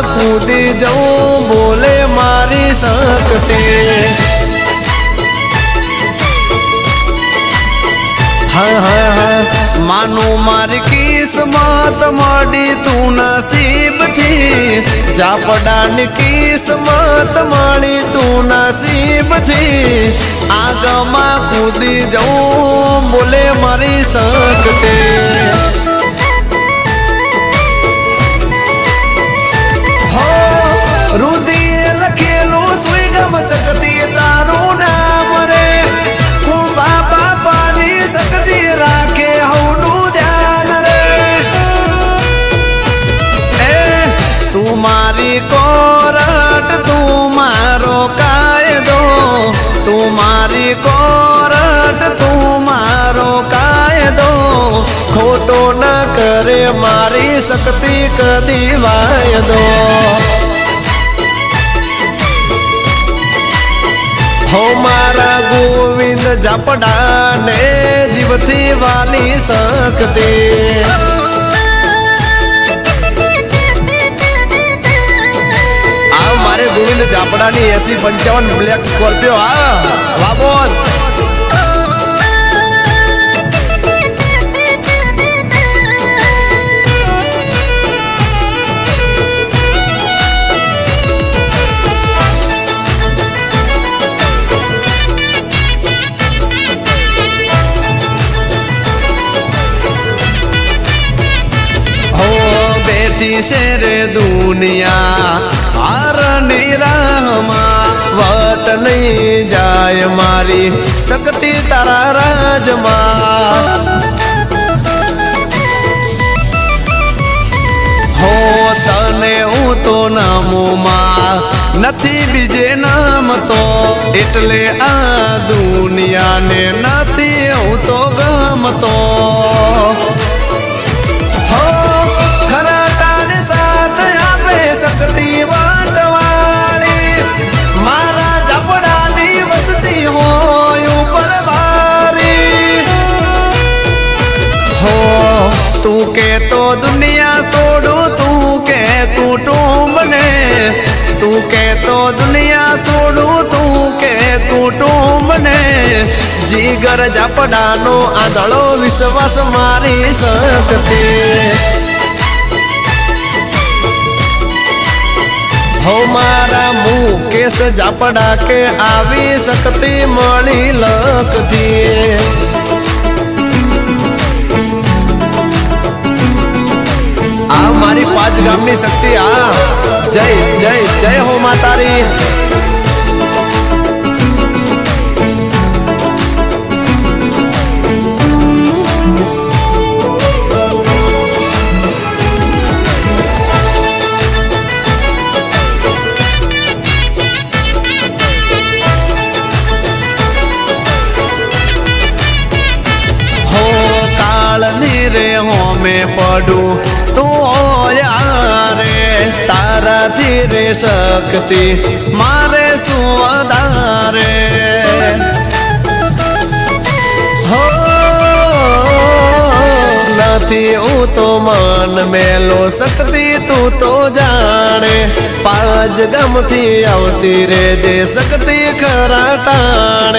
કૂદી જવું બોલે મારી શક્તિ હા હા હા માનું મારી કિસ્મત મળી તું નસીબથી ઝાપડાની કિસ્મત મળી તું નસીબથી આગમાં કૂદી જવું બોલે મારી શક્તિ રુધિર લખેલું સુઈગમ શક્તિ તારું નામ રે હું બાપા પાની શક્તિ રાખે હવનું ધ્યાન રે એ તું મારી કોરટ તું મારો કાયદો તું મારી કોરટ તું મારો કાયદો ખોટો ન કરે મારી શક્તિ કદી વાયદો હો મારા ગોવિંદ ઝાપડાને જીવથી વાલી શક્તિ આ મારે ગોવિંદ ઝાપડાની 8055 બ્લેક સ્કોર્પિયો વાહ બોસ શેરે દુનિયા હારની રાહમાં વટ નહીં જાય મારી શક્તિ તારા રાજમાં હો તને હું તો નામોમાં નથી બીજે નામ તો એટલે આ દુનિયાને નથી હું તો ગમતો શક્તિ વાટવાળી મારા ઝાપડાની વસતી હોય ઉપર વારી હો તું કે તો દુનિયા છોડું તું કે કુટુંબને તું કે તો દુનિયા છોડું તું કે કુટુંબને જીગર ઝાપડાનો આંધળો વિશ્વાસ મારી શક્તિ હો મારા મુકેશ ઝાપડા કે આવી શક્તિ મળી લખથી આ મારી 5 ગામની શક્તિ આ જય જય જય હો માતારી રે હોમે પડું તું યારે તારાથી રે શક્તિ મારે શું વધારે હો નથી હું તો મન મેલો શક્તિ તું તો જાણે 5 ગામથી આવતી રે જે શક્તિ ખરા ટાણે